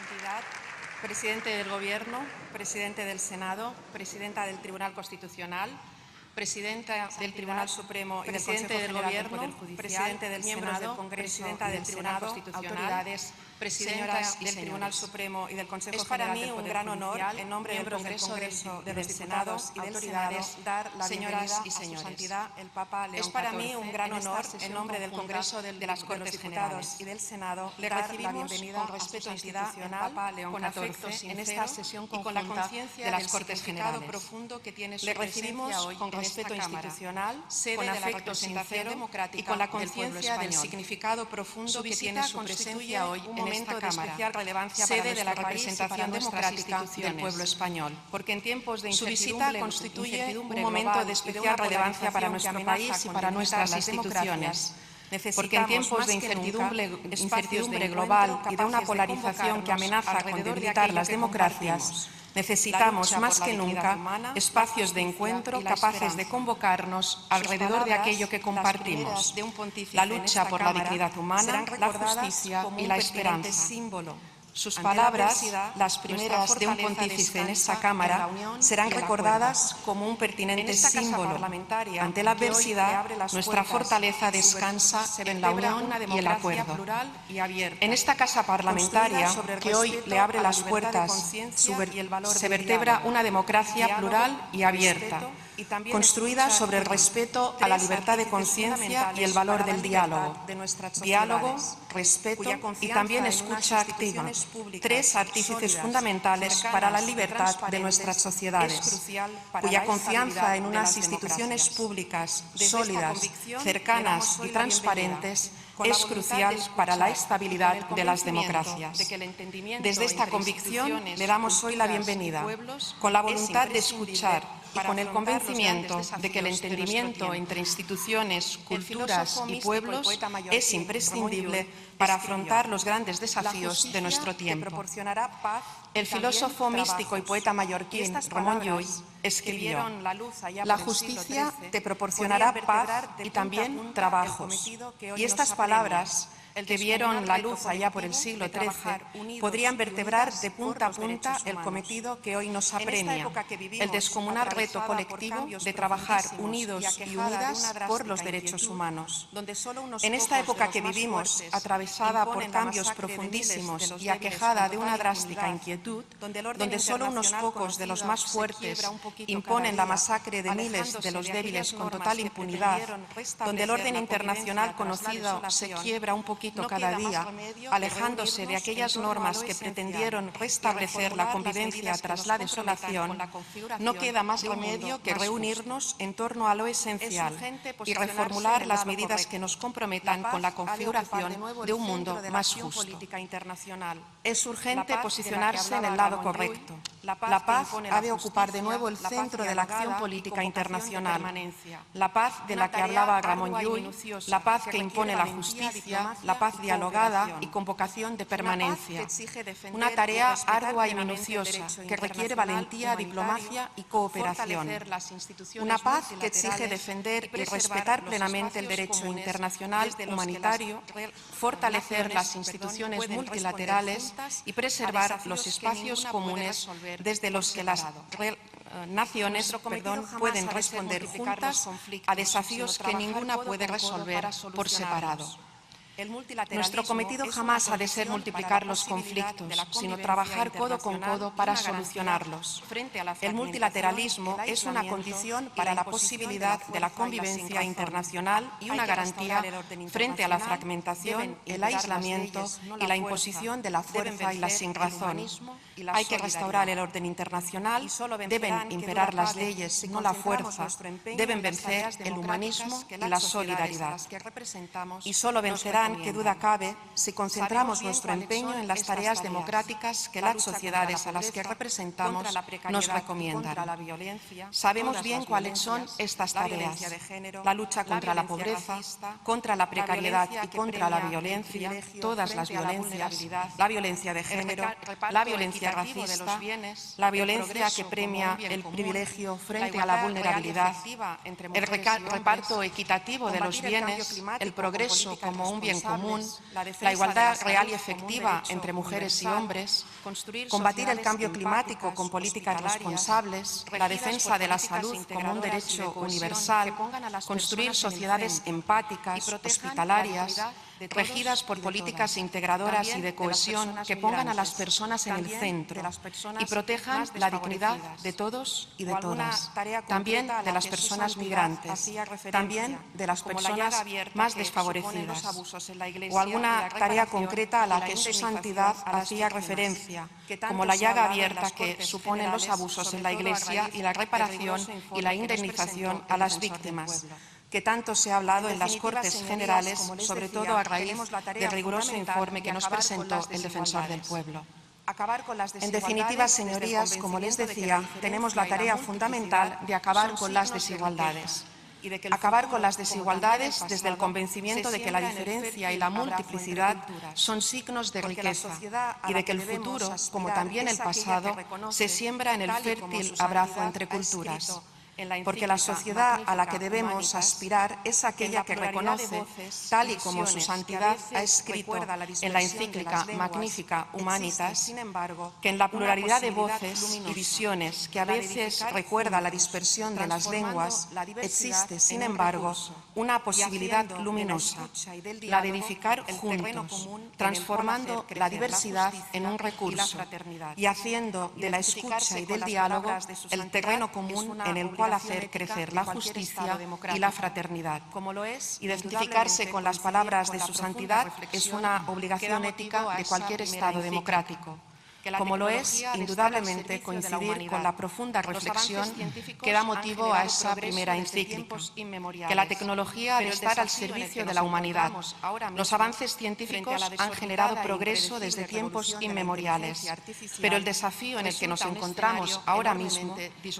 Santidad, Presidente del Gobierno, Presidente del Senado, Presidenta del Tribunal Constitucional, Presidenta del Tribunal Supremo y del Consejo General del Poder Judicial, Presidente del Senado, Presidenta del Tribunal Constitucional, autoridades, Presidentas del Tribunal Supremo y del Consejo General del Poder Judicial. Es para mí un gran honor, en nombre del Congreso de los Diputados y del Senado, dar la bienvenida a Su Santidad el Papa León XIV. Es para mí un gran honor, en nombre del Congreso de las Cortes Generales y del Senado, le recibimos con respeto institucional, con afecto sincero y con la conciencia de las Cortes Generales. Le recibimos con respeto institucional, con afecto sincero y con la conciencia del significado profundo que tiene su presencia hoy en esta Cámara, sede de la representación democrática del pueblo español. Porque en tiempos de su visita constituye un momento de especial relevancia para nuestro país y para nuestras instituciones. Porque en tiempos de incertidumbre global y de una polarización que amenaza con debilitar las democracias, necesitamos más que nunca espacios de encuentro capaces de convocarnos alrededor de aquello que compartimos, la lucha por la dignidad humana, la justicia y la esperanza. Sus palabras, las primeras de un pontífice en esta Cámara, serán recordadas como un pertinente símbolo. Ante la adversidad, nuestra fortaleza descansa en la unión y el acuerdo. En esta casa parlamentaria, que hoy le abre las puertas, se vertebra una democracia plural y abierta, construida sobre el respeto a la libertad de conciencia y el valor del diálogo. Diálogo, respeto y también escucha activa. Tres artífices fundamentales para la libertad de nuestras sociedades, cuya confianza en unas instituciones públicas sólidas, cercanas y transparentes es crucial para la estabilidad de las democracias. Desde esta convicción le damos hoy la bienvenida, con la voluntad de escuchar y con el convencimiento de que el entendimiento entre instituciones, culturas y pueblos es imprescindible para afrontar los grandes desafíos de nuestro tiempo. El filósofo místico y poeta mallorquín Ramon Llull escribió: «La justicia te proporcionará paz y también trabajos». Y estas palabras, que vieron la luz allá por el siglo XIII, podrían vertebrar de punta a punta el cometido que hoy nos apremia, el descomunal reto colectivo de trabajar unidos y unidas por los derechos humanos. En esta época que vivimos, atravesada por cambios profundísimos y aquejada de una drástica inquietud, donde solo unos pocos de los más fuertes imponen la masacre de miles de los débiles con total impunidad, donde el orden internacional conocido se quiebra un poquito cada día, alejándose de aquellas normas que pretendieron restablecer la convivencia tras la desolación, no queda más remedio que reunirnos en torno a lo esencial y reformular las medidas que nos comprometan con la configuración de un mundo más justo. Es urgente posicionarse en el lado correcto. La paz ha de ocupar de nuevo el centro de la acción política internacional. La paz de la que hablaba Ramon Llull, la paz que impone la justicia, la paz dialogada y con vocación de permanencia. Una tarea ardua y minuciosa que requiere valentía, diplomacia y cooperación. Una paz que exige defender y respetar plenamente el derecho internacional humanitario, fortalecer las instituciones multilaterales y preservar los espacios comunes desde los que las naciones pueden responder juntas a desafíos que ninguna puede resolver por separado. Nuestro cometido jamás ha de ser multiplicar los conflictos, sino trabajar codo con codo para solucionarlos. El multilateralismo es una condición para la posibilidad de la convivencia internacional y una garantía frente a la fragmentación, el aislamiento y la imposición de la fuerza y la sinrazón. Hay que restaurar el orden internacional, deben imperar las leyes, no la fuerza, deben vencer el humanismo y la solidaridad. Y solo vencerán, que duda cabe, si concentramos nuestro empeño en las tareas democráticas que las sociedades a las que representamos nos recomiendan. Sabemos bien cuáles son estas tareas: la lucha contra la pobreza, contra la precariedad y contra la violencia, todas las violencias, la violencia de género, la violencia racista, la violencia que premia el privilegio frente a la vulnerabilidad, el reparto equitativo de los bienes, el progreso como un bien en común, la igualdad real y efectiva entre mujeres y hombres, combatir el cambio climático con políticas responsables, la defensa de la salud como un derecho universal, construir sociedades empáticas, hospitalarias, regidas por políticas integradoras y de cohesión que pongan a las personas en el centro y protejan la dignidad de todos y de todas, también de las personas migrantes, también de las personas más desfavorecidas, o alguna tarea concreta a la que su santidad hacía referencia, como la llaga abierta que suponen los abusos en la Iglesia y la reparación y la indemnización a las víctimas, que tanto se ha hablado en las Cortes Generales, sobre todo a raíz del riguroso informe que nos presentó el Defensor del Pueblo. En definitiva, señorías, como les decía, tenemos la tarea fundamental de acabar con las desigualdades. Acabar con las desigualdades desde el convencimiento de que la diferencia y la multiplicidad son signos de riqueza y de que el futuro, como también el pasado, se siembra en el fértil abrazo entre culturas. Porque la sociedad a la que debemos aspirar es aquella que reconoce, tal y como su santidad ha escrito en la encíclica Magnificat Humanitas, que en la pluralidad de voces y visiones que a veces recuerda la dispersión de las lenguas, existe, sin embargo, una posibilidad luminosa, la de edificar juntos, transformando la diversidad en un recurso y haciendo de la escucha y del diálogo el terreno común en el cual hacer crecer la justicia y la fraternidad. Identificarse con las palabras de su santidad es una obligación ética de cualquier Estado democrático. Como lo es, indudablemente, coincidir con la profunda reflexión que da motivo a esa primera encíclica, que la tecnología ha de estar al servicio de la humanidad. Los avances científicos han generado progreso desde tiempos inmemoriales, pero el desafío en el que nos encontramos ahora mismo,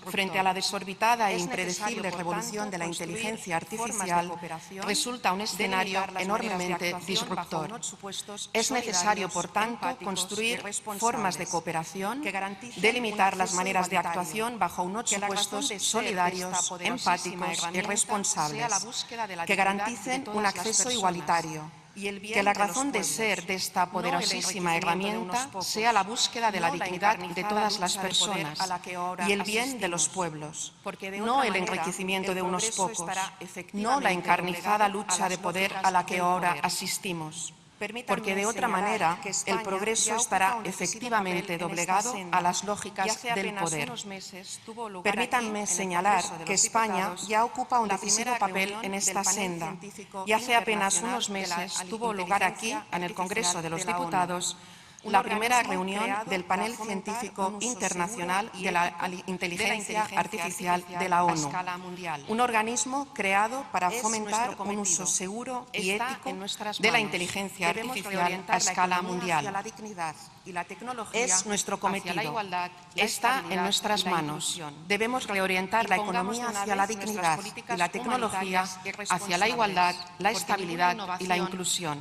frente a la desorbitada e impredecible revolución de la inteligencia artificial, resulta un escenario enormemente disruptor. Es necesario, por tanto, construir formas de cooperación, delimitar las maneras de actuación bajo unos supuestos solidarios, empáticos y responsables, que garanticen un acceso igualitario, que la razón de ser de esta poderosísima herramienta sea la búsqueda de la dignidad de todas las personas y el bien de los pueblos, no el enriquecimiento de unos pocos, no la encarnizada lucha de poder a la que ahora asistimos. Porque de otra manera el progreso estará efectivamente doblegado a las lógicas del poder. Permítanme señalar que España ya ocupa un decisivo papel en esta senda y hace apenas unos meses tuvo lugar aquí, en el Congreso de los Diputados, la primera reunión del Panel Científico Internacional de la Inteligencia Artificial de la ONU, un organismo creado para fomentar un uso seguro y ético de la inteligencia artificial a escala mundial. Es nuestro cometido, está en nuestras manos. Debemos reorientar la economía hacia la dignidad y la tecnología hacia la igualdad, la estabilidad y la inclusión.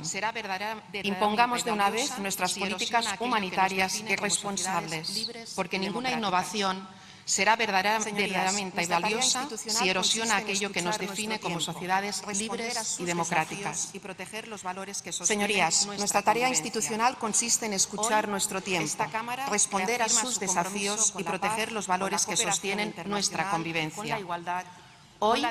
Impongamos de una vez nuestras políticas humanitarias y responsables, porque ninguna innovación será verdaderamente valiosa si erosiona aquello que nos define como sociedades libres y democráticas. Señorías, nuestra tarea institucional consiste en escuchar nuestro tiempo, responder a sus desafíos y proteger los valores que sostienen nuestra convivencia. Hoy,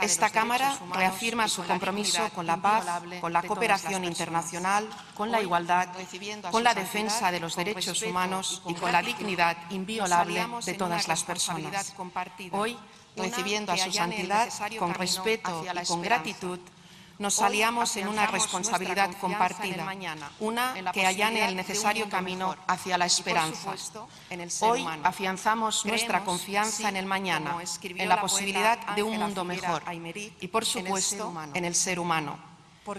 esta Cámara reafirma su compromiso con la paz, con la cooperación internacional, con la igualdad, con la defensa de los derechos humanos y con la dignidad inviolable de todas las personas. Hoy, recibiendo a su santidad con respeto y con gratitud, nos aliamos en una responsabilidad compartida, una que allane el necesario camino hacia la esperanza. Hoy afianzamos nuestra confianza en el mañana, en la posibilidad de un mundo mejor y, por supuesto, en el ser humano.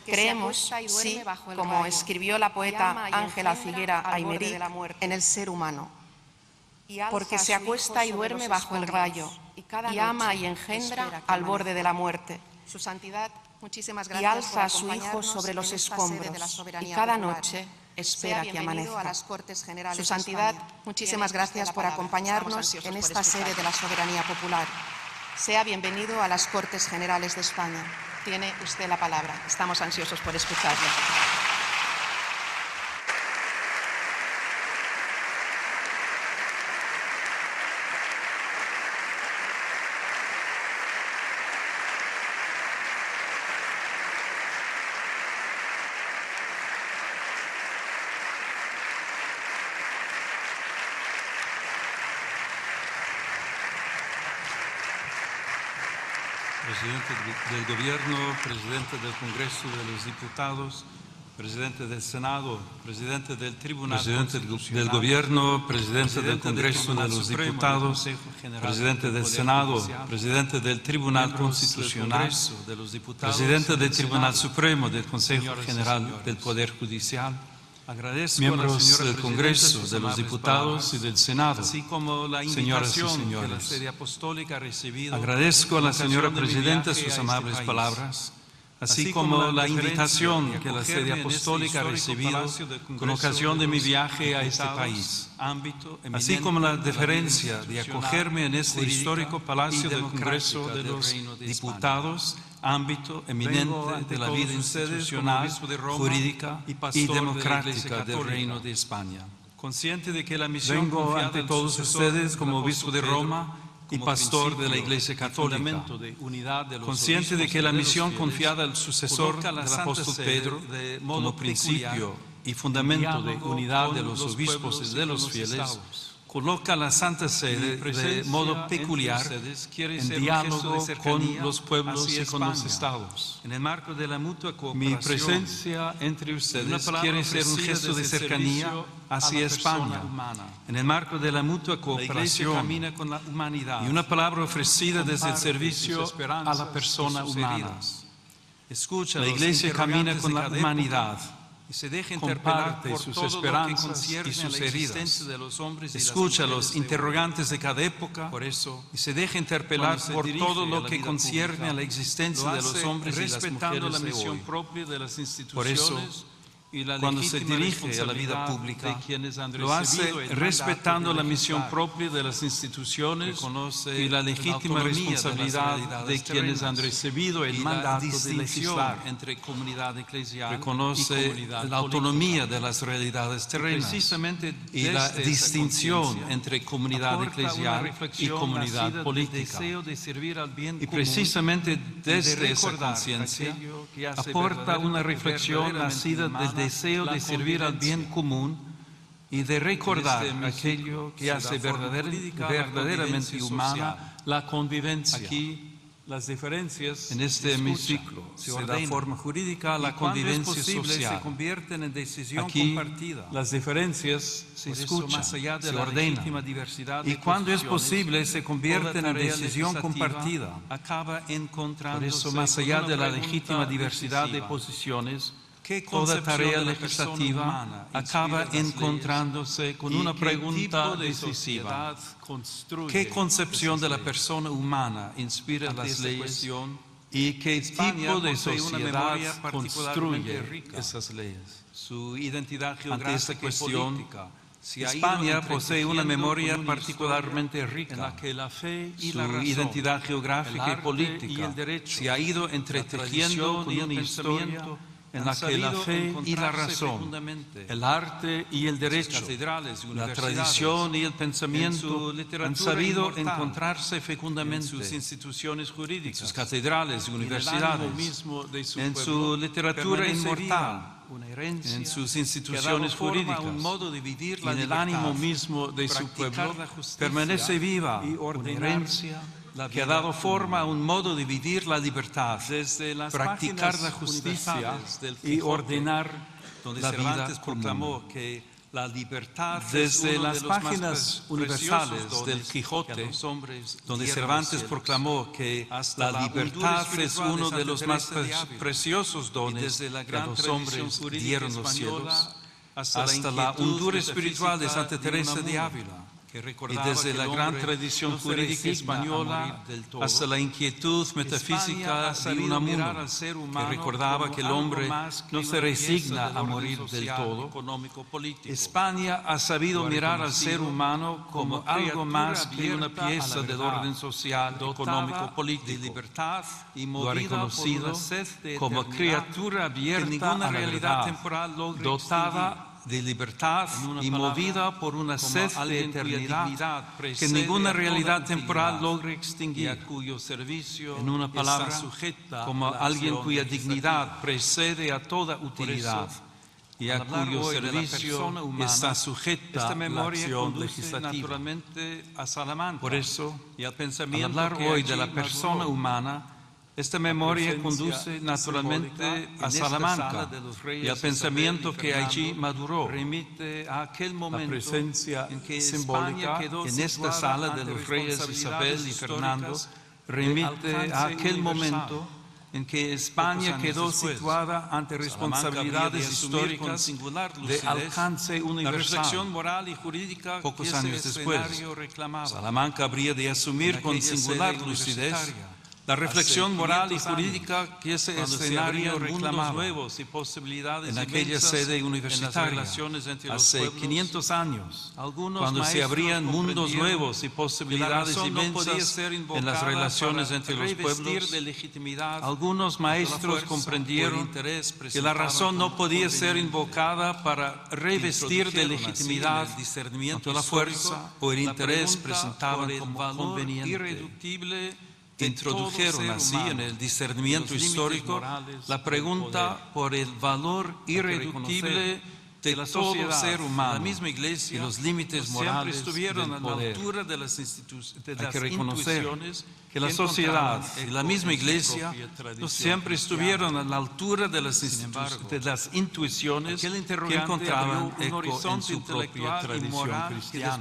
Creemos, sí, como escribió la poeta Ángela Figuera Aymerich, en el ser humano, porque se acuesta y duerme bajo el rayo y ama y engendra al borde de la muerte. Su santidad y alza a su Hijo sobre los escombros y cada noche espera que amanezca. Su santidad, muchísimas gracias por acompañarnos en esta sede de la soberanía popular. Sea bienvenido a las Cortes Generales de España. Tiene usted la palabra. Estamos ansiosos por escucharle. Presidente del Gobierno, Presidente del Congreso de los Diputados, Presidente del Senado, Presidente del Tribunal Constitucional, del Gobierno, Presidente del Congreso de los Diputados, Presidente del Senado, Presidente del Tribunal Constitucional, Presidente del Tribunal Supremo del Consejo General del Poder Judicial, miembros del Congreso, de los Diputados y del Senado, señoras y señores. Agradezco a la señora Presidenta sus amables palabras, así como la invitación que la Sede Apostólica ha recibido con ocasión de mi viaje a este país, así como la deferencia de acogerme en este histórico Palacio del Congreso de los Diputados, ámbito eminente de la vida institucional, jurídica y democrática del Reino de España. Consciente de que la misión vengo ante todos ustedes como obispo de Roma y pastor de la Iglesia Católica, consciente de que la misión confiada al sucesor del apóstol Pedro como principio y fundamento de unidad de los obispos y de los fieles, coloca la Santa Sede de modo peculiar en diálogo con los pueblos y con los estados. En el marco de la mutua cooperación, mi presencia entre ustedes quiere ser un gesto de cercanía hacia España. En el marco de la mutua cooperación y una palabra ofrecida desde el servicio a la persona humana. La Iglesia camina con la humanidad. Y se deja interpelar por sus esperanzas y sus heridas. Escucha los interrogantes de cada época y se deja interpelar por todo lo que concierne a la existencia de los hombres y las mujeres de hoy. Por eso, cuando se dirige a la vida pública, lo hace respetando la misión propia de las instituciones y la legítima responsabilidad de quienes han recibido el mandato de legislar. Reconoce la autonomía de las realidades terrenas y la distinción entre comunidad eclesial y comunidad política. Y precisamente desde esa conciencia aporta una reflexión nacida del deseo de servir al bien común y de recordar aquello que hace verdaderamente humana la convivencia. Aquí las diferencias en este hemiciclo se da forma jurídica a la convivencia social. Se convierten en decisión compartida. Las diferencias se escuchan, se ordenan. Y cuando es posible se convierten en decisión compartida. Por eso, más allá de la legítima diversidad de posiciones, toda tarea legislativa acaba encontrándose con una pregunta decisiva. ¿Qué concepción de la persona humana inspira las leyes y qué tipo de sociedad construye esas leyes? Ante esta cuestión, España posee una memoria particularmente rica. Su identidad geográfica y política se ha ido entretejiendo con una historia en la que la fe y la razón, el arte y el derecho, la tradición y el pensamiento han sabido encontrarse fecundamente en sus instituciones jurídicas, en sus catedrales y universidades, en su literatura inmortal, en sus instituciones jurídicas, y en el ánimo mismo de su pueblo permanece viva una herencia que ha dado forma a un modo de vivir la libertad, practicar la justicia y ordenar la vida común. Desde las páginas universales del Quijote, donde Cervantes proclamó que la libertad es uno de los más preciosos dones que los hombres dieron los cielos, hasta la hondura espiritual de Santa Teresa de Ávila, y desde la gran tradición jurídica española hasta la inquietud metafísica de Unamuno, que recordaba que el hombre no se resigna a morir del todo, España ha sabido mirar al ser humano como algo más que una pieza del orden social, económico, político. Lo ha reconocido como criatura abierta a la realidad, dotada de libertad y movida por una sed de eternidad que ninguna realidad temporal logre extinguir. En una palabra, como alguien cuya dignidad precede a toda utilidad y a cuyo servicio está sujeta la acción legislativa. Por eso, al hablar hoy de la persona humana, esta memoria conduce naturalmente a Salamanca y al pensamiento que allí maduró. La presencia simbólica en esta sala de los reyes Isabel y Fernando remite a aquel momento en que España quedó situada ante responsabilidades históricas de alcance universal. La reflexión moral y jurídica pocos años después, Salamanca habría de asumir con singular lucidez la reflexión moral y jurídica que ese escenario reclamaba nuevos y posibilidades en aquella sede universitaria hace 500 años, cuando se abrían mundos nuevos y posibilidades inmensas en las relaciones entre los pueblos. Algunos maestros comprendieron que la razón no podía ser invocada para revestir de legitimidad tanto la fuerza o el interés presentaban como conveniente. Introdujeron así en el discernimiento histórico la pregunta por el valor irreductible de todo ser humano. La misma Iglesia y los límites morales estuvieron a la altura de las instituciones. Hay que reconocer que la sociedad y la misma Iglesia no siempre estuvieron a la altura de las intuiciones que encontraban eco en su propia tradición cristiana.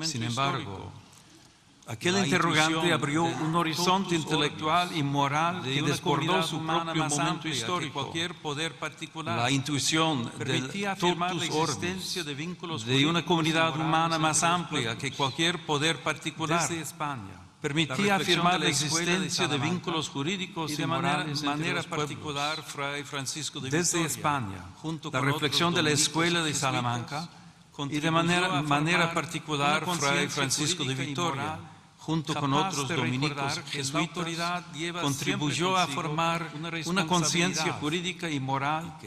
Sin embargo, aquel interrogante abrió un horizonte intelectual y moral que desbordó su propio momento histórico. La intuición del totus orbis, de una comunidad humana más amplia que cualquier poder particular, permitía afirmar la existencia de vínculos jurídicos y morales entre los pueblos. Desde España, la reflexión de la Escuela de Salamanca y de manera particular Fray Francisco de Vitoria, junto con otros dominicos jesuitas, contribuyó a formar una conciencia jurídica y moral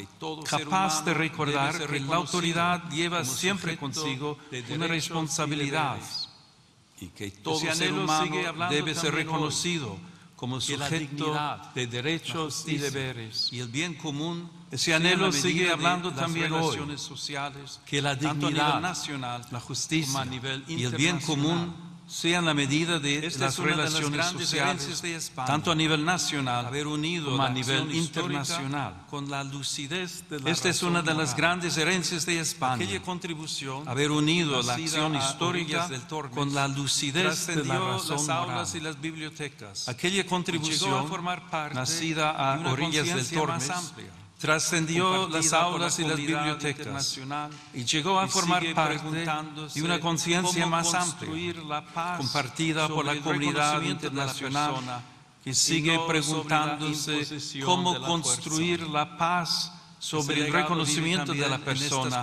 capaz de recordar que la autoridad lleva siempre consigo una responsabilidad y que todo ser humano debe ser reconocido como sujeto de derechos y deberes. Y el bien común, ese anhelo sigue hablando también hoy, que la dignidad, la justicia y el bien común sean la medida de las relaciones sociales, tanto a nivel nacional como a nivel internacional. Esta es una de las grandes herencias de España, haber unido la acción histórica con la lucidez de la razón moral. Aquella contribución, nacida a orillas del Tormes, trascendió las aulas y las bibliotecas y llegó a formar parte de una conciencia más amplia, compartida por la comunidad internacional, que sigue preguntándose cómo construir la paz sobre el reconocimiento de la persona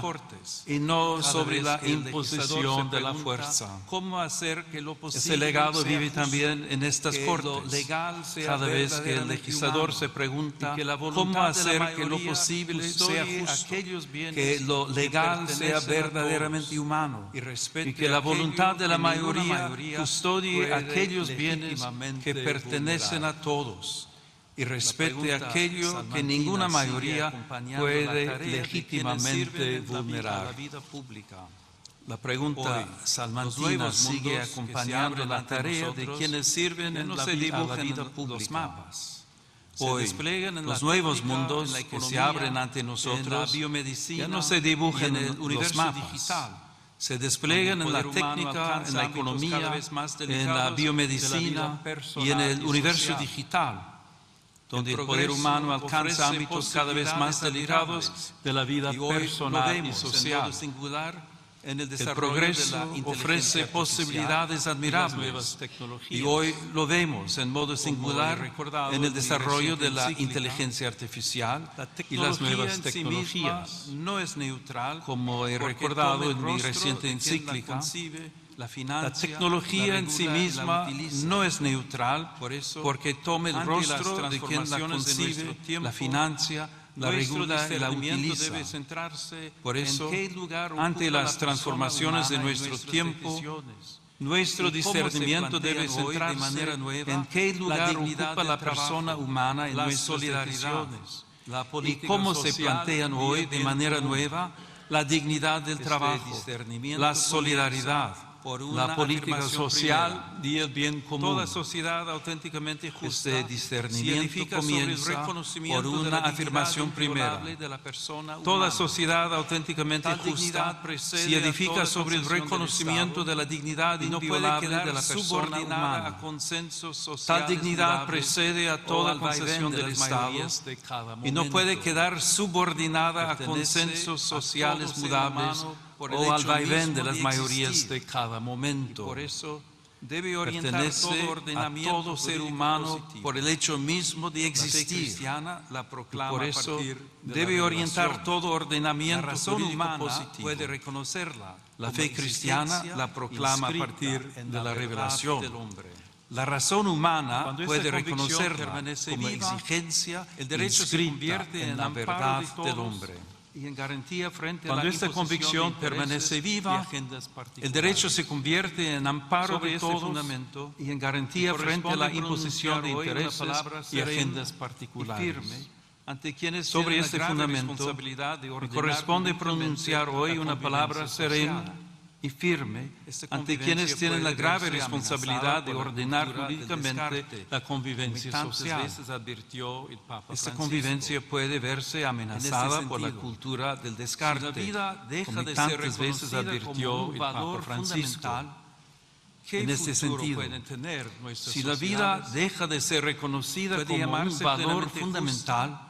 y no sobre la imposición de la fuerza. Ese legado vive también en estas cortes. Cada vez que el legislador se pregunta cómo hacer que lo posible sea justo, que lo legal sea verdaderamente humano y que la voluntad de la mayoría custodie aquellos bienes que pertenecen a todos y respete aquello que ninguna mayoría puede legítimamente vulnerar. La pregunta salmantina sigue acompañando la tarea de quienes sirven en la vida pública. Hoy, los nuevos mundos que se abren ante nosotros ya no se dibujan en los mapas. Se despliegan en la técnica, en la economía, en la biomedicina y en el universo digital, donde el poder humano alcanza ámbitos cada vez más delicados de la vida personal y social. El progreso ofrece posibilidades admirables y hoy lo vemos en modo singular en el desarrollo de la inteligencia artificial y las nuevas tecnologías. No es neutral, como he recordado en mi reciente encíclica. La tecnología en sí misma no es neutral porque toma el rostro de quien la concibe, la financia, la regula y la utiliza. Por eso, ante las transformaciones de nuestro tiempo, nuestro discernimiento debe centrarse en qué lugar ocupa la persona humana en nuestras decisiones y cómo se plantean hoy de manera nueva la dignidad del trabajo, la solidaridad, la política social y el bien común. Toda sociedad auténticamente justa, este discernimiento comienza por una afirmación primera. Toda sociedad auténticamente justa se edifica sobre el reconocimiento de la dignidad inviolable de la persona humana. Tal dignidad precede a toda concesión del Estado y no puede quedar subordinada a consensos sociales mudables o al vaivén de las mayorías de cada momento. Por eso debe pertenece a todo ser humano por el hecho mismo de existir. Por eso debe orientar todo ordenamiento jurídico positivo. Puede reconocerla. La fe cristiana la proclama a partir de la revelación del hombre. La razón humana puede reconocerla como exigencia, el derecho se convierte en la verdad del hombre. Y en garantía frente cuando esta convicción permanece viva, el derecho se convierte en amparo de todo fundamento y en garantía frente a la imposición de intereses y agendas particulares. Sobre este fundamento me corresponde pronunciar hoy una palabra serena y firme ante quienes tienen la grave responsabilidad de ordenar jurídicamente la convivencia social. Esta convivencia puede verse amenazada por la cultura del descarte, como tantas veces advirtió el Papa Francisco. En este sentido, si la vida deja de ser reconocida como un valor fundamental,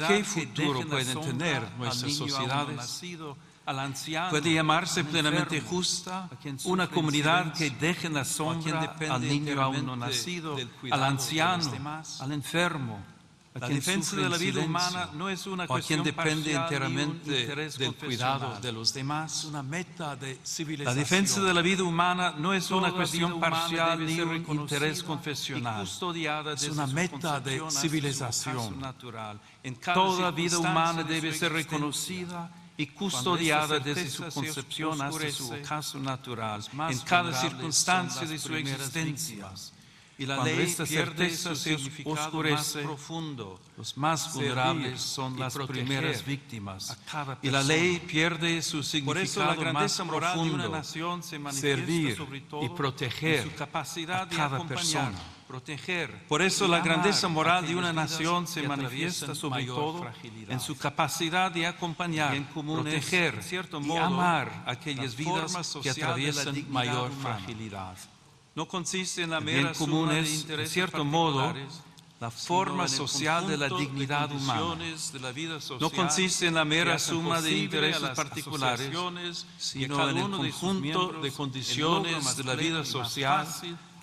¿qué futuro pueden tener nuestras sociedades? Puede llamarse plenamente justa una comunidad que deje en la sombra al niño aún no nacido, al anciano, al enfermo, la defensa de la vida humana no es una cuestión depende enteramente del cuidado de los demás. La defensa de la vida humana no es una cuestión parcial ni un interés confesional. Es una meta de civilización. Toda vida humana debe ser reconocida y custodiada desde su concepción hasta su ocaso natural, en cada circunstancia de su existencia. Y cuando esta certeza se oscurece, los más vulnerables son las primeras víctimas. Y la ley pierde su significado más profundo, servir y proteger a cada persona. Por eso la grandeza moral de una nación se manifiesta sobre todo en su capacidad de acompañar, proteger y amar aquellas vidas que atraviesan mayor fragilidad. No consiste en la mera suma de intereses en cierto modo, la forma social de la dignidad humana. No consiste en la mera suma de intereses particulares, sino en el conjunto de condiciones de la vida social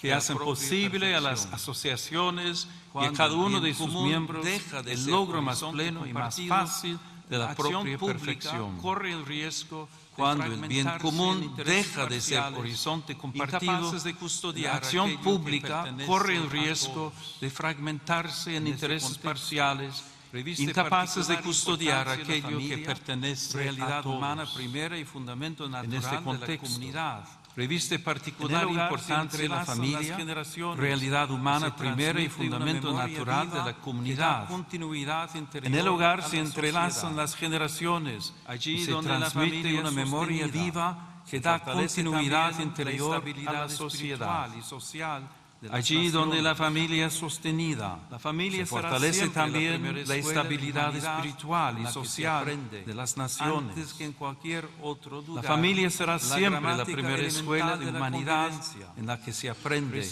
que hacen posible a las asociaciones y a cada uno de sus miembros el logro más pleno y más fácil de la propia perfección. Corre el riesgo cuando el bien común deja de ser horizonte compartido, la acción pública corre el riesgo de fragmentarse en intereses parciales, incapaces de custodiar aquello que pertenece realidad humana primera y fundamento natural de la comunidad. Reviste particular importancia la familia, realidad humana primera y fundamento natural de la comunidad. En el hogar se entrelazan las generaciones y se transmite una memoria viva que da continuidad interior a la sociedad. Allí donde la familia es sostenida, se fortalece también la estabilidad espiritual y social de las naciones. La familia será siempre la primera escuela de humanidad en la que se aprende,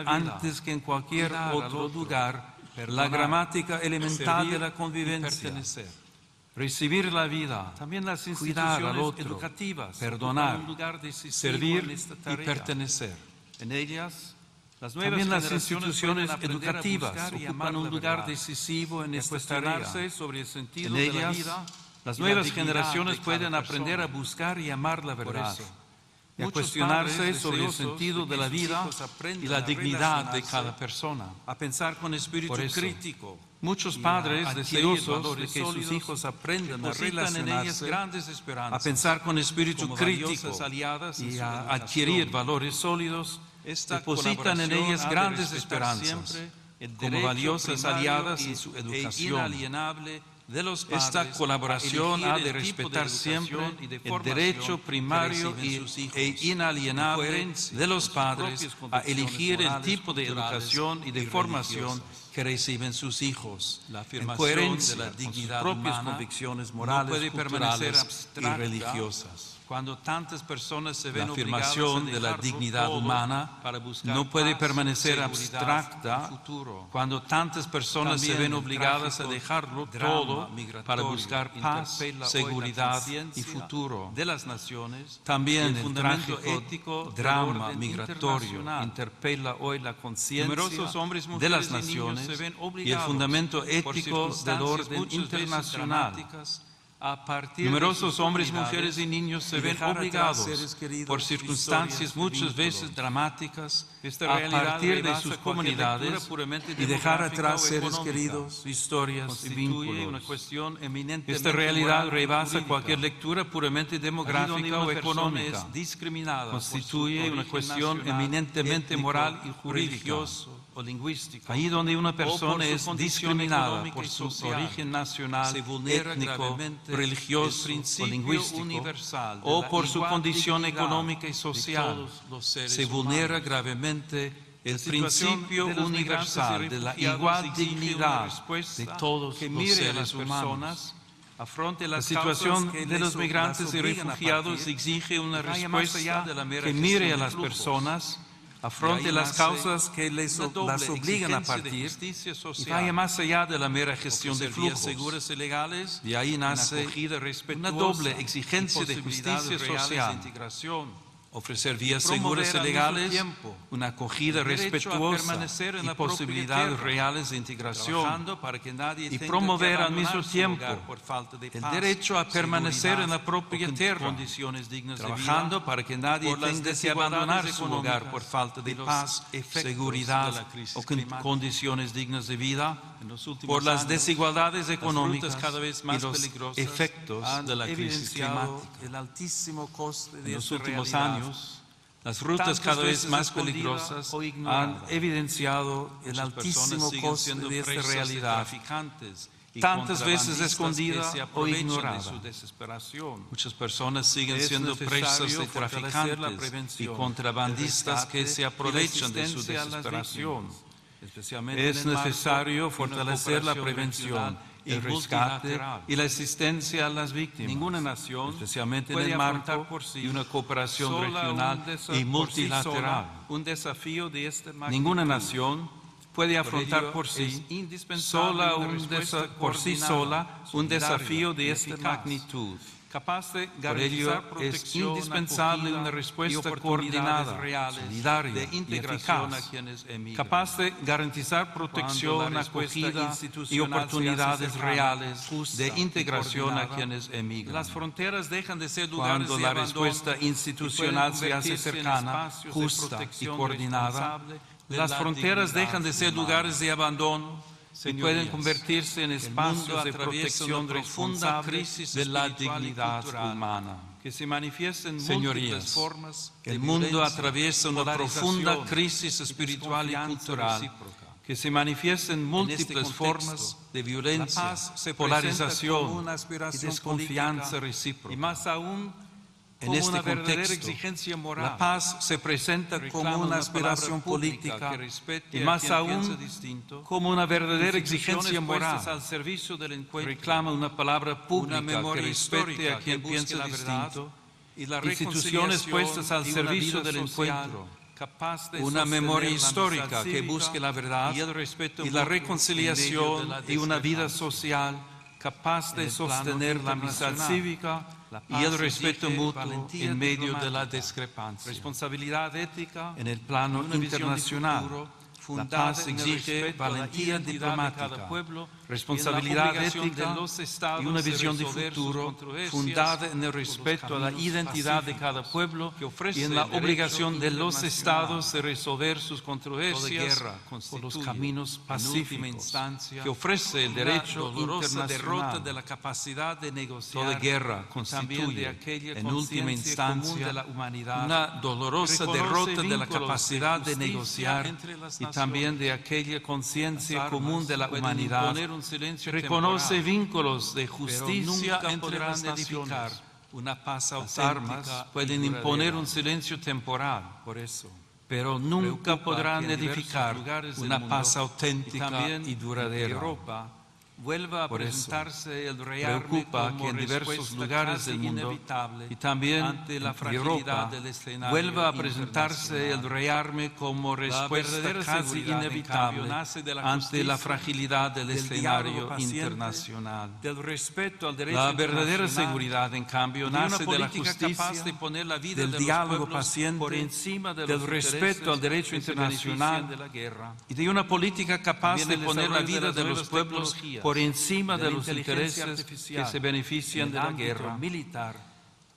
antes que en cualquier otro lugar, la gramática elemental de la convivencia. recibir la vida, también las cuidar al instituciones otro, educativas perdonar, ocupan un lugar decisivo servir en esta y tarea. pertenecer. En ellas, las nuevas También las generaciones instituciones pueden aprender a educativas buscar y amar ocupan un la lugar verdad, decisivo en y esta tarea. cuestionarse sobre el sentido En de la ellas, vida. las y la nuevas dignidad generaciones de cada pueden aprender a persona. buscar y amar la Por verdad, eso, y a muchos cuestionarse padres sobre el deseosos sentido de de que la sus vida hijos aprendan y la a dignidad de relacionarse, cada persona. a pensar con espíritu Por eso, crítico. Muchos y a padres adquirir deseosos de valores que sus sólidos hijos aprendan a depositan en ellas relacionarse, grandes esperanzas, a pensar con espíritu como crítico valiosas aliadas en y su a educación. adquirir valores sólidos, Esta depositan en colaboración ellas ha de grandes respetar esperanzas siempre el como derecho valiosas primario aliadas y- en su e educación. inalienable de los padres Esta colaboración a ha elegir de el tipo respetar educación siempre y de el formación derecho que primario reciben sus hijos, e inalienable en coherencia de los con sus padres propias a convicciones elegir el morales, tipo de culturales educación y de y formación religiosas. que reciben sus hijos. La En afirmación coherencia de la con dignidad sus propias humana convicciones no morales, puede permanecer culturales y abstracta religiosas. cuando tantas personas se La ven afirmación obligadas a de la dejarlo dignidad todo humana para buscar no puede paz, permanecer seguridad abstracta y futuro. cuando tantas personas se También ven el obligadas a trágico dejarlo drama todo migratorio para buscar paz, interpela hoy la seguridad y conciencia futuro. de las naciones. También el el fundamento trágico ético del drama orden migratorio internacional. interpela hoy la conciencia Numerosos hombres, de mujeres las y niños naciones se ven y el obligados fundamento por ético del circunstancias orden muchas veces internacional. dramáticas, a partir Numerosos de sus hombres, comunidades mujeres y niños se y ven dejar atrás obligados seres queridos, por circunstancias historias y muchas veces vínculos. dramáticas Esta a realidad partir de rebasa sus cualquier comunidades lectura puramente y dejar demográfica atrás o seres económica. queridos, historias y Constituye vínculos. una cuestión eminentemente Esta realidad moral y rebasa jurídica. cualquier lectura puramente Allí donde demográfica una o persona económica. es discriminada por su Constituye una origen cuestión nacional, eminentemente étnico, moral y jurídica. religioso o lingüístico. Ahí donde una o por persona su es condición discriminada económica por y su social, origen nacional, se vulnera étnico, gravemente religioso el o principio lingüístico, universal de o la por su igual condición dignidad económica y de social, todos los seres se vulnera humanos. gravemente el La situación principio de los migrantes y universal de la refugiados igual exige una dignidad respuesta de todos que los mire a seres las humanos. personas, afronte La las situación causas que de los las migrantes y obligan a refugiados partir, exige una y vaya más respuesta allá de la mera que mire gestión a de las flujos. personas, De afronte ahí las nace causas que una doble las obligan a exigencia de partir justicia y social, vaya más allá de la mera gestión de ofrecer vías flujos. seguras y legales, De ahí una nace acogida una respetuosa doble y exigencia de posibilidades justicia reales social. de integración. Ofrecer vías Promover seguras y al mismo legales, tiempo una acogida el derecho a respetuosa permanecer en y la propia posibilidades tierra, reales de integración, trabajando para que nadie y tenga promover que al mismo abandonar su tiempo hogar por falta de el paz, derecho a permanecer en la seguridad propia o con tierra, condiciones dignas de trabajando vida, para que nadie por las tenga que desigualdades abandonar su hogar económicas por falta de y los paz, efectos seguridad de la crisis o con climática. condiciones dignas de vida, En los últimos por las años, desigualdades económicas rutas cada vez y más los peligrosas efectos han de la crisis evidenciado climática. el altísimo coste de En los esta últimos realidad. años, las rutas Tantas cada vez veces más escondida peligrosas o ignorada. han evidenciado el Muchas altísimo personas siguen coste siendo de esta presas de realidad, traficantes y tantas veces contrabandistas escondida que se o aprovechan ignorada. de su desesperación. Muchas personas siguen Es siendo presas necesario de fortalecer la traficantes y prevención, contrabandistas el que rescate se y la aprovechan de su asistencia a las desesperación. víctimas, especialmente Es en el marco necesario de una fortalecer la cooperación prevención, regional y el rescate multilateral. y la asistencia a las víctimas. Ninguna nación especialmente en puede el afrontar marco por sí de una cooperación sola regional un desa- y por sí multilateral. sola un desafío de esta magnitud. Ninguna nación puede afrontar ello por es sí indispensable sola una un respuesta por sí coordinada, sola un solidaria desafío de y esta eficaz, magnitud. capaz de Por ello garantizar es protección, indispensable acogida una y respuesta oportunidades coordinada, reales solidaria de y integración eficaz, a quienes emigran. capaz de garantizar protección, Cuando la respuesta acogida y institucional se oportunidades hace cercana, reales justa de y integración a coordinada, quienes emigran. Las fronteras dejan de ser lugares Cuando de la abandono respuesta y institucional pueden se hace convertirse en cercana, espacios de justa y protección coordinada, responsable de las la fronteras dignidad dejan de ser humana. lugares de abandono y Señorías, pueden convertirse en el mundo espacios de atraviesa protección una profunda responsable crisis de la espiritual y dignidad cultural humana. que se manifiesta en Señorías, múltiples formas de El mundo violencia, atraviesa una polarización profunda crisis espiritual y desconfianza cultural recíproca. que se manifiesta en múltiples contexto, formas de violencia, la paz se presenta polarización como una y aspiración desconfianza política, recíproca. y más aún En como este una verdadera contexto, exigencia moral. la paz se presenta Reclama como una una aspiración palabra pública política que respete y a más quien piensa aún distinto, como una verdadera instituciones exigencia moral. puestas al servicio del encuentro, Reclama una palabra pública una memoria que respete histórica a quien que busque piensa la verdad distinto, y la instituciones reconciliación puestas al y una servicio vida del social encuentro, capaz de una sostener memoria la amistad histórica que cívica busque la verdad y el respeto y la mutuo en medio reconciliación de la y una vida discrepancia. social capaz de en el plano sostener la amistad internacional. cívica La y el paz respeto exige mutuo valentía en medio de la diplomática, discrepancia. responsabilidad ética En el plano y una visión de internacional, futuro la fundada paz en el exige respeto a la valentía identidad de diplomática, cada pueblo, responsabilidad y en la obligación ética de los estados y una de visión de resolver sus futuro controversias fundada en el por los respeto a la caminos identidad de pacíficos cada pueblo que ofrece y en la el derecho obligación de los internacional. estados de resolver sus Toda controversias guerra por los constituye, caminos en última pacíficos instancia, que ofrece el una derecho dolorosa derrota internacional. de la capacidad de negociar, Toda guerra y también constituye, de aquella en última conciencia común instancia, de la humanidad, una dolorosa reconoce derrota de la vínculos capacidad de justicia negociar entre las y también de naciones. aquella conciencia Las común de la armas pueden humanidad. imponer un silencio Reconoce temporal, vínculos de pero justicia nunca entre podrán las edificar naciones. una paz Las auténtica armas y pueden duradera. imponer un silencio temporal, Por eso, pero nunca preocupa podrán que en diversos edificar lugares del una mundo paz auténtica también y duradera. en Europa vuelva a Por eso, presentarse el rearme preocupa como que en diversos respuesta lugares casi del mundo inevitable y también ante la en fragilidad Europa del escenario vuelva a presentarse el internacional. rearme como respuesta verdadera casi seguridad, en inevitable cambio, nace de la ante la justicia, fragilidad del del escenario diálogo paciente, internacional. del respeto al derecho La verdadera internacional, seguridad, en cambio, y de una nace de la política capaz justicia, de poner la vida del de los diálogo pueblos paciente, por encima de del los respeto intereses al derecho que se internacional benefician de la guerra. y de una política capaz También de el poner la desarrollo de vida las de los nuevas pueblos tecnologías, por encima de de la los inteligencia intereses artificial, que se benefician de en el la ámbito guerra. militar,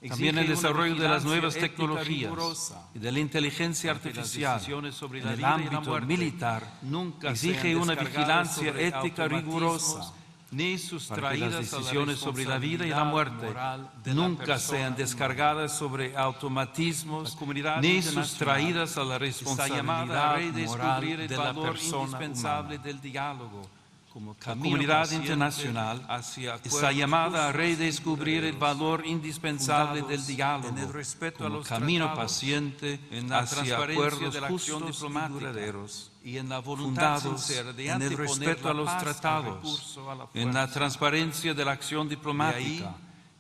También el exige una desarrollo de las vigilancia nuevas ética tecnologías rigurosa y de la inteligencia para que las artificial decisiones sobre en la el vida y la ámbito muerte militar nunca exige sean una descargadas vigilancia sobre ética automatismos, rigurosa ni para que sustraídas las a la decisiones sobre la vida y la muerte responsabilidad moral de la nunca persona sean humana. descargadas sobre automatismos La comunidad ni internacional sustraídas a la está llamada a responsabilidad redescubrir moral el de la valor persona indispensable humana. del diálogo como La camino comunidad paciente internacional hacia está acuerdos llamada a justos y redescubrir el duraderos, valor indispensable del fundados diálogo en el respeto a como los camino tratados, paciente en la hacia transparencia acuerdos de la acción justos y diplomática duraderos, y en la voluntad fundados sincera de en el anteponer respeto la a los paz al tratados, recurso a la en la fuerza. transparencia de la acción diplomática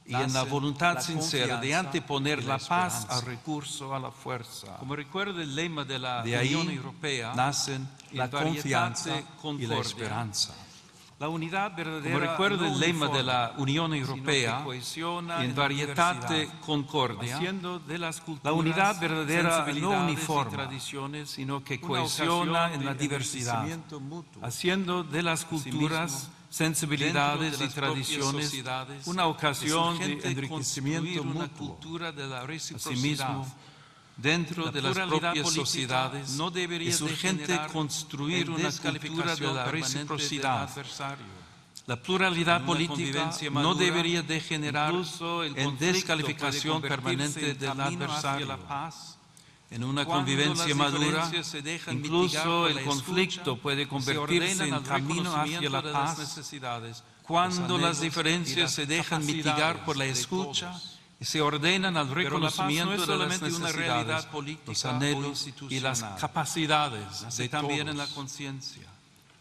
y en la nace voluntad la sincera de confianza anteponer y la la paz esperanza. al recurso a la fuerza. Como recuerda el lema de la De ahí Unión Europea, nacen la en variedad confianza de y la concordia. esperanza. La unidad verdadera Como recuerda no el lema de uniforme, la Unión sino que Europea, cohesiona en la variedad diversidad, de concordia, haciendo de las la culturas, unidad verdadera no sensibilidades y uniforme, tradiciones sino que una cohesiona ocasión en la de diversidad, enriquecimiento mutuo. haciendo de las culturas, Asimismo, sensibilidades dentro de y las propias tradiciones sociedades, una ocasión es de urgente enriquecimiento construir una mutuo. cultura de la reciprocidad. Asimismo, dentro La de las pluralidad propias política sociedades no debería es urgente degenerar construir en una cultura de descalificación la permanente del reciprocidad. adversario. La pluralidad En una política convivencia no madura, debería degenerar incluso el en conflicto descalificación puede convertirse permanente en del camino hacia adversario. la paz. En una Cuando convivencia las madura, diferencias se dejan mitigar incluso por el la conflicto escucha, puede se convertirse ordenan en al camino hacia reconocimiento la de las paz. necesidades, Cuando los las anhelos y diferencias las se dejan capacidades mitigar por la de escucha todos. y se ordenan al Pero la paz no reconocimiento es de las solamente una necesidades, realidad política los o anhelos y las institucional. capacidades Nace de también en la todos. conciencia.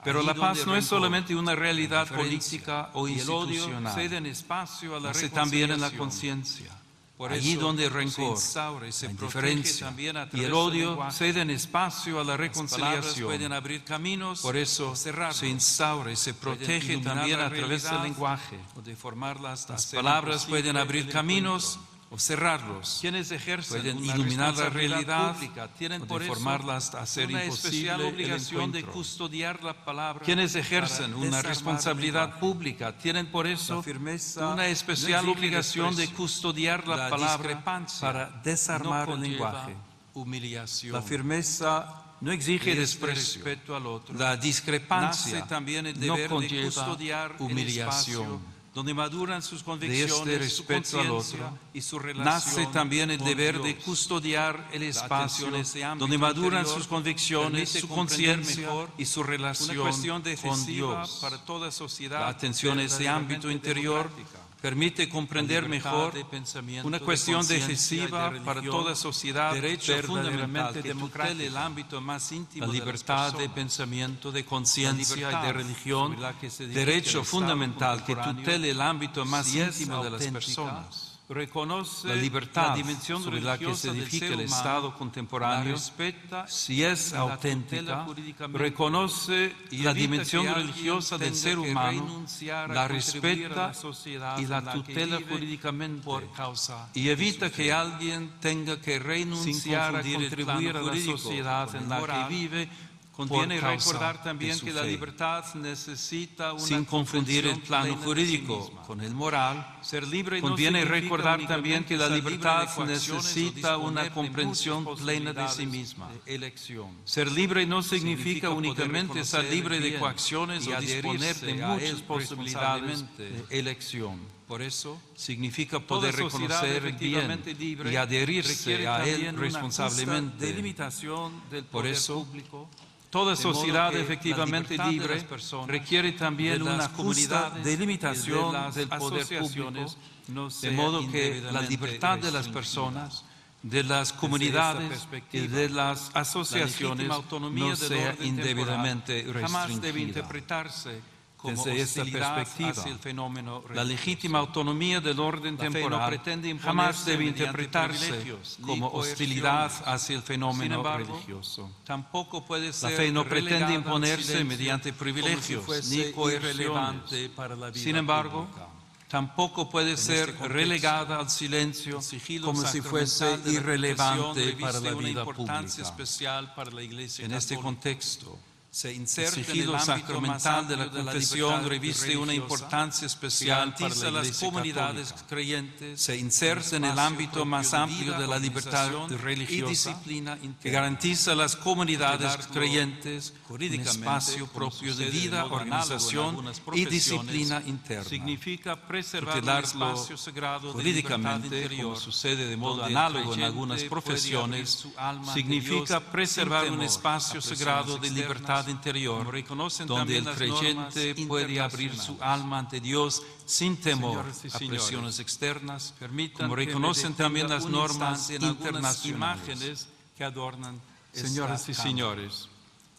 Pero Allí la paz donde no es rencor, solamente una realidad indiferencia política o y el odio institucional. ceden espacio a la Nace también en la reconciliación. conciencia. Por Allí eso donde el se rencor, instaura y se la protege indiferencia también a y través el del odio lenguaje. ceden espacio a la Las palabras reconciliación. pueden abrir caminos Por eso o cerrarlos. se instaura y se Pueden protege iluminar también la a través del realidad lenguaje. o deformarla hasta Las hacer palabras imposible pueden abrir el caminos encuentro. o cerrarlos. Quienes ejercen Pueden una iluminar la responsabilidad realidad pública tienen o por eso deformarla hasta hacer una imposible especial el obligación de encuentro. custodiar la palabra. Quienes ejercen para una desarmar el responsabilidad lenguaje. pública tienen por eso La firmeza una especial no exige obligación de desprecio. custodiar la La palabra discrepancia para desarmar no el conlleva lenguaje. humillación. La firmeza no exige Es de desprecio. respeto al otro. La Nace discrepancia también el no deber de conlleva custodiar el humillación. espacio donde maduran sus De convicciones, este su respeto al conciencia otro, y su relación nace también el con deber de Dios. custodiar el espacio atención a ese ámbito donde maduran interior sus convicciones, permite su comprender conciencia mejor y su Una relación cuestión con decisiva Dios. para toda sociedad. La atención a ese verdaderamente ámbito interior democrática. permite comprender La libertad mejor de pensamiento, una de cuestión conciencia y decisiva de para religión, toda sociedad derecho fundamental verdaderamente que tutele el ámbito más íntimo La de las libertad de personas. pensamiento, de conciencia y libertad de religión, sobre la que se dirige derecho el Estado fundamental que contemporáneo, tutele el ámbito más si es íntimo de las auténtica, personas. reconoce la libertad la dimensión sobre la que se religiosa del edifica ser el humano, Estado contemporáneo, la respeta si es y la auténtica, tutela jurídicamente, reconoce y la evita dimensión que alguien religiosa del tenga ser que humano, renunciar a la contribuir a respeta la sociedad y la en la que tutela vive jurídicamente, por causa y de evita su que fe. alguien tenga que renunciar a confundir el contribuir a plano la jurídico sociedad con el en la moral, que vive. Conviene por causa recordar de también su que la fe. libertad necesita una Sin confundir el comprensión plano plena de sí jurídico misma. con el moral, Ser libre conviene no significa recordar también que la únicamente ser libertad libre de coacciones o necesita una disponer de comprensión muchas plena de sí posibilidades misma. de elección. Ser libre no significa Significa poder únicamente estar reconocer libre el de bien coacciones y o disponer adherirse de a muchas él posibilidades responsablemente. de elección. Por eso, Significa toda poder sociedad reconocer el bien efectivamente libre y adherirse requiere a también él una responsablemente. justa delimitación del Por poder eso, público. toda De modo sociedad que la efectivamente libertad de libre las personas, requiere también de las una justa comunidades delimitación y de las del poder asociaciones público, no de sea modo que la indebidamente libertad de las restringida. personas, de las esta comunidades y perspectiva, de las La asociaciones legítima autonomía no del sea orden indebidamente temporal jamás debe restringida. interpretarse como Desde esta hostilidad perspectiva, hacia el fenómeno la religioso. legítima autonomía del orden La fe no temporal pretende imponerse jamás debe mediante interpretarse privilegios ni como hostilidad coerciones. hacia el fenómeno Sin embargo, religioso. Tampoco puede La ser fe no pretende relegada al imponerse silencio mediante como privilegios si fuese ni coerciones. irrelevante para la vida Sin embargo, pública. tampoco puede ser contexto, relegada al silencio El sigilo como si fuese sacramental de la irrelevante confesión para la reviste una vida importancia pública. especial para la Iglesia En este católica. contexto, Se el inserta en sigilo el ámbito más sacramental de la amplio confesión libertad reviste una religiosa, importancia especial para garantiza la las Iglesia comunidades católica. creyentes, Se inserta en el espacio ámbito propio más de amplio vida, de la libertad organización y religiosa disciplina que interna. garantiza a las comunidades Porque darlo creyentes un jurídicamente, espacio como propio de sucede de vida, modo análogo en organización algunas y profesiones, disciplina interna. significa preservar Porque el darlo espacio sagrado de jurídicamente, libertad interior, como sucede de modo donde el análogo en creyente algunas puede profesiones, abrir su alma ante significa Dios preservar sin un temor espacio a presiones sagrado de externas, libertad interior, como reconocen donde también el las creyente normas puede abrir su internacionales. alma ante Dios sin temor Señoras y a señores, presiones externas, Permitan como que me reconocen también detenga las un normas instante en algunas internacionales. imágenes que adornan Señoras esta y cámara. señores,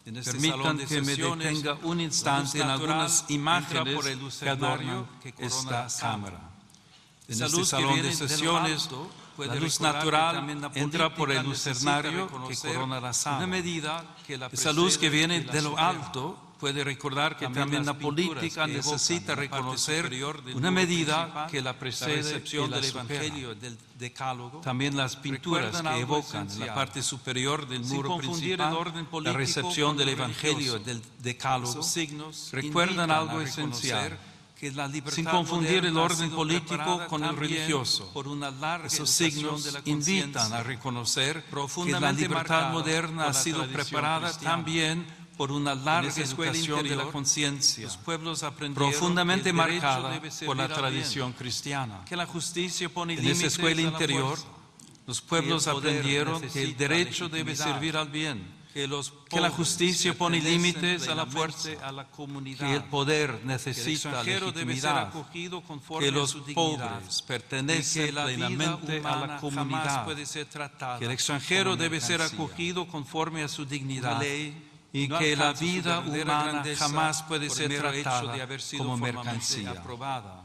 En este permitan salón de que me sesiones, detenga un la instante luz en natural algunas entra imágenes por el que lucernario adornan que corona esta la sala. cámara. En Esa este luz que salón viene de de lo sesiones, alto puede la luz recordar que natural también la entra por el política lucernario necesita que reconocer corona la sala. una medida que la Esa luz que precede viene y la de lo supera. alto puede recordar que También también las la pinturas política que evocan necesita en la parte reconocer superior del una muro medida principal, que la la precede recepción y la del supera. Evangelio del Decálogo. También las pinturas recuerdan que algo evocan en la esencial. parte superior del Sin muro confundir el principal orden la político recepción con del el Evangelio religioso. del Decálogo. Esos signos Recuerdan invitan algo a reconocer esencial. que la libertad Sin confundir el moderna ha orden sido político preparada con el también religioso. por una larga Esos educación signos de la invitan conciencia, a reconocer que la profundamente libertad marcada moderna por ha la sido tradición preparada cristiana. también por una larga esa escuela educación de la interior, conciencia, Los pueblos aprendieron profundamente que el derecho marcada debe servir por la al bien, tradición cristiana. que la justicia pone En límites esa escuela a la interior, fuerza, los pueblos que el poder aprendieron que el necesita derecho debe legitimidad, servir al bien, que los que la pobres justicia pone pertenecen límites a la plenamente fuerza, a la comunidad, que el poder que el necesita extranjero debe ser legitimidad, acogido conforme que a los su dignidad, pobres y que pertenecen la vida plenamente a humana la jamás comunidad, puede ser tratada que el extranjero como debe ser mercancía. acogido conforme a su dignidad Una ley y no que la alcanza su vida verdadera humana grandeza jamás puede por ser mero hecho tratada de haber sido como formalmente mercancía. aprobada.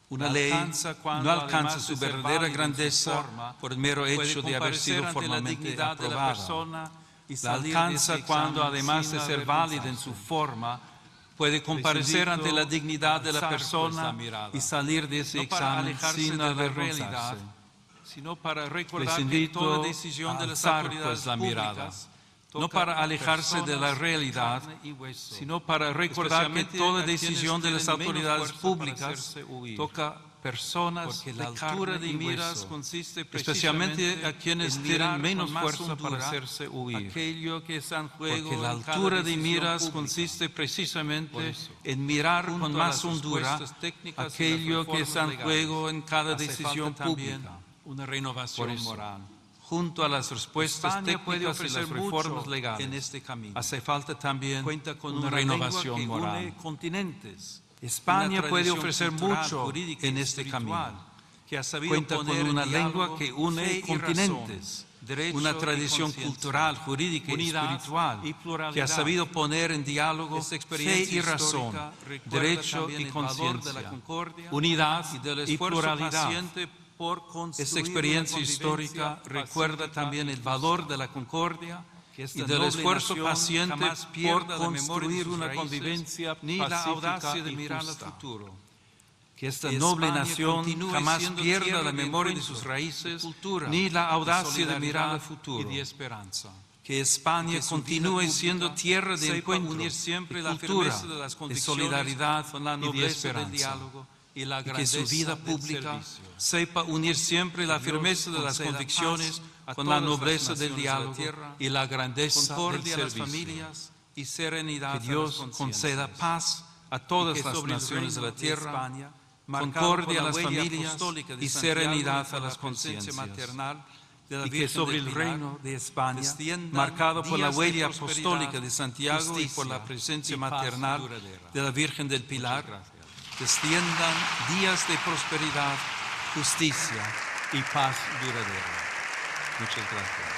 Una No ley alcanza cuando, no alcanza además su de ser verdadera válida en su grandeza forma, por el mero puede hecho de haber sido comparecer ante la formalmente dignidad de la aprobada. persona y La salir de alcanza ese cuando, examen además sin de ser válida en su avergonzarse. forma, puede comparecer ante la dignidad de la alzar, pues, persona la mirada. y salir de ese No para examen alejarse sin de la avergonzarse. realidad, sino para recordar Les que invito toda decisión a de las alzar, autoridades pues, la mirada. públicas No toca para a alejarse de la personas, realidad, carne y hueso, sino para recordar que especialmente toda a quienes decisión de las tienen menos autoridades fuerza para públicas hacerse huir. toca personas Porque de la altura carne de y miras hueso, consiste especialmente precisamente a quienes en tienen mirar menos con más fuerza para hondura hacerse huir. aquello que está en juego Porque la en cada altura de decisión miras pública. consiste Por precisamente eso, en mirar junto con a más las hondura respuestas técnicas y las aquello que reformas está en legales, juego en cada hace decisión falta también pública. una renovación Por eso, moral. junto a las respuestas España puede técnicas y ofrecer las reformas mucho legales, en este camino. hace falta también Cuenta con una renovación lengua que moral. une continentes. España Una puede tradición ofrecer cultural, mucho jurídica y en este espiritual, camino. que ha sabido Cuenta con poner en una diálogo lengua que une fe y continentes, razón, derecho una y tradición conciencia, cultural, jurídica y unidad espiritual, y pluralidad. que ha sabido poner en diálogo Esta fe experiencia y razón, histórica recuerda derecho también y el valor de la conciencia, concordia unidad y del y esfuerzo pluralidad, paciente por construir Esta experiencia una histórica convivencia recuerda pacífica también y el justa, valor de la concordia que esta y del noble esfuerzo nación paciente jamás por pierda la memoria de construir sus una raíces, convivencia ni la pacífica audacia de y mirar al justa. futuro. Que esta Que noble España nación continúe jamás siendo pierda tierra la de memoria de encuentro, sus raíces, de cultura, ni la de audacia de mirar al solidaridad futuro. y de esperanza. Que España Y que su continúe vida siendo pública tierra de sepa encuentro, unir siempre de la cultura, firmeza de las de convicciones solidaridad con la y de nobleza esperanza. del diálogo y la Y que grandeza su vida del pública servicio. sepa unir siempre la Dios firmeza de las conceda convicciones paz a con la todas las nobleza del naciones de la diálogo tierra, y la grandeza del concordia a las servicio. familias y serenidad Que a las Dios conciencias. conceda paz a todas Y que las sobre el naciones de reino la tierra, España, concordia a marcado las por la huella familias apostólica de y Santiago serenidad por a la las presencia conciencias. maternal de la Y que Virgen sobre del el Pilar, reino de España, desciendan marcado por la días de huella prosperidad, apostólica de Santiago y por la justicia presencia y paz maternal duradera. de la Virgen del Pilar, Muchas gracias. desciendan días de prosperidad, justicia y paz duradera. Muchas gracias.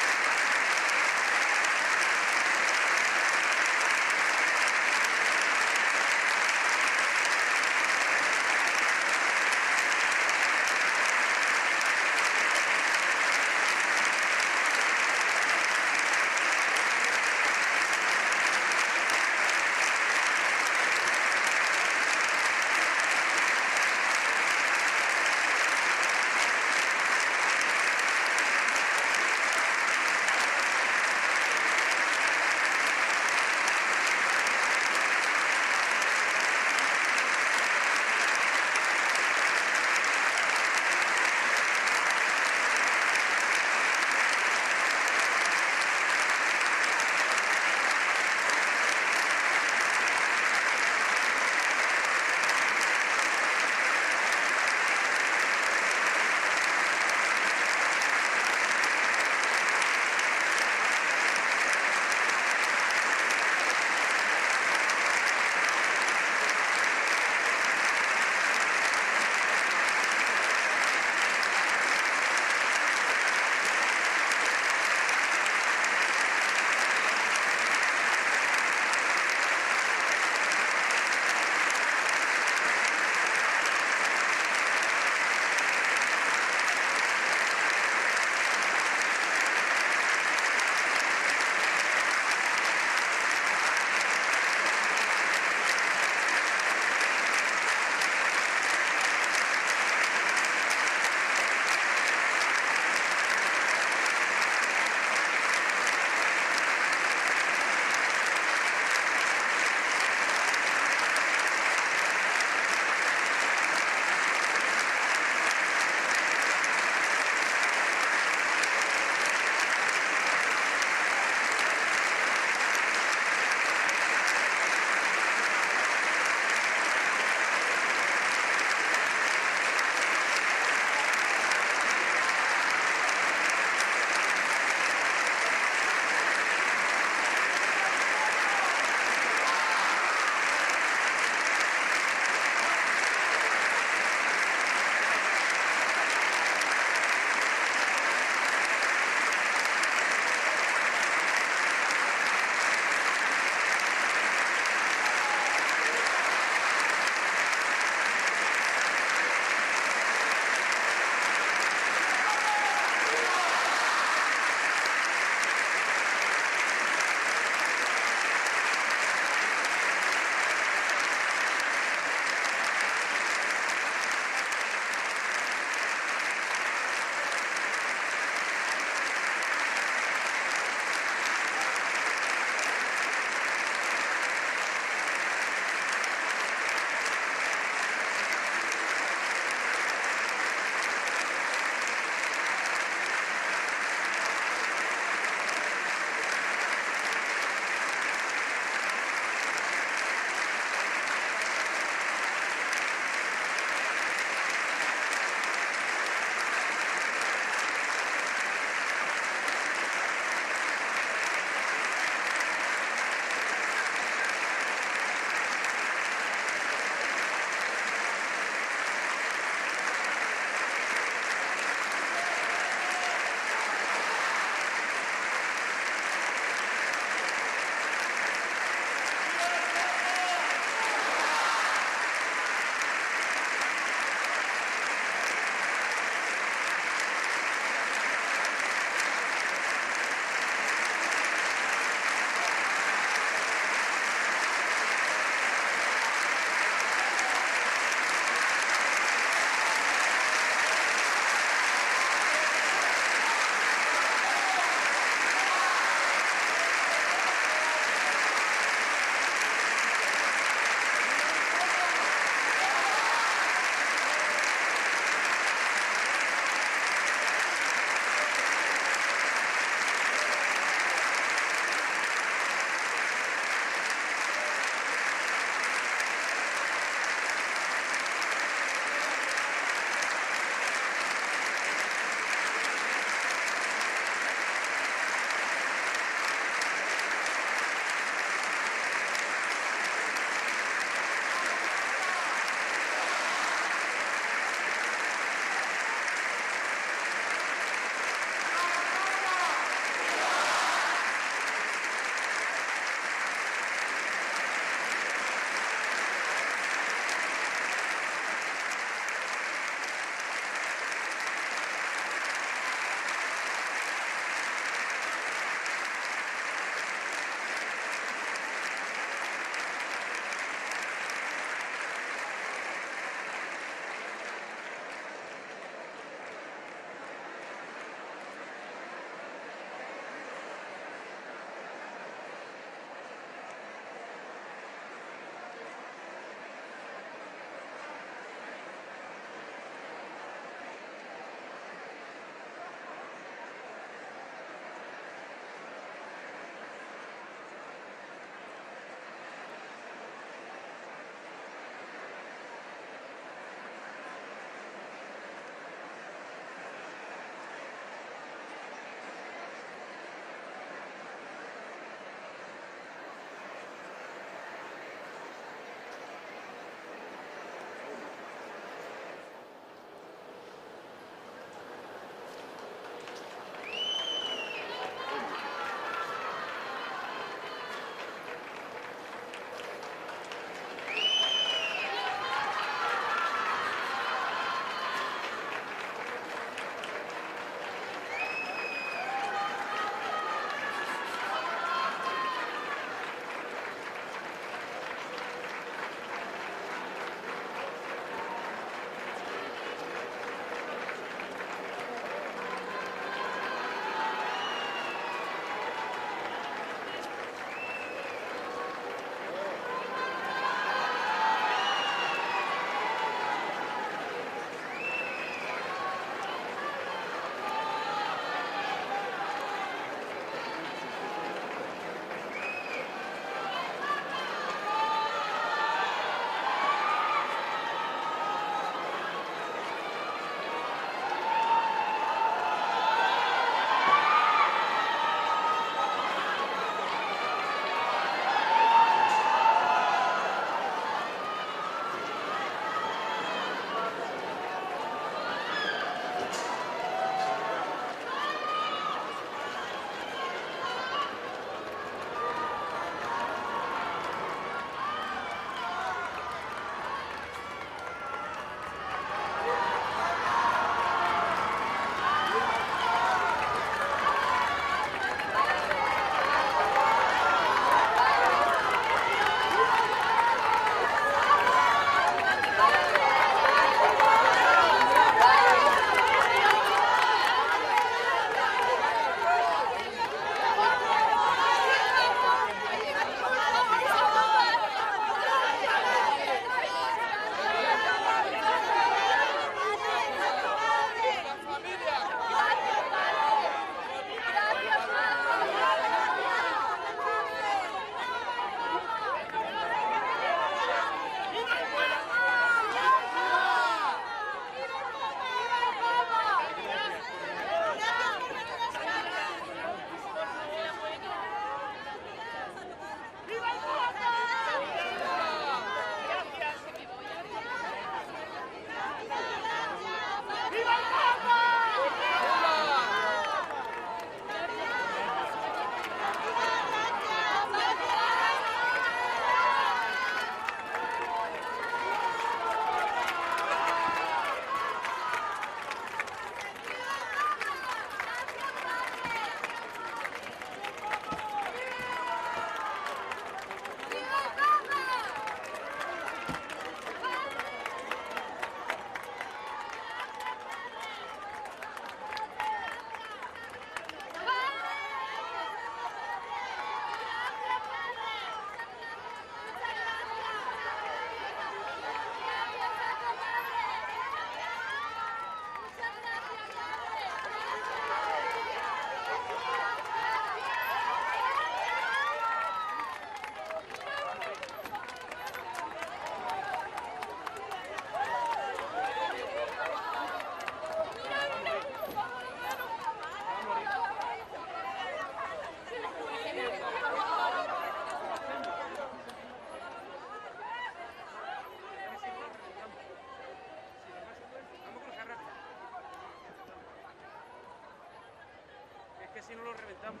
que si no lo reventamos.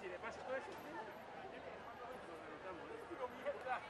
Si le pasa todo eso, lo reventamos. ¡Mierda!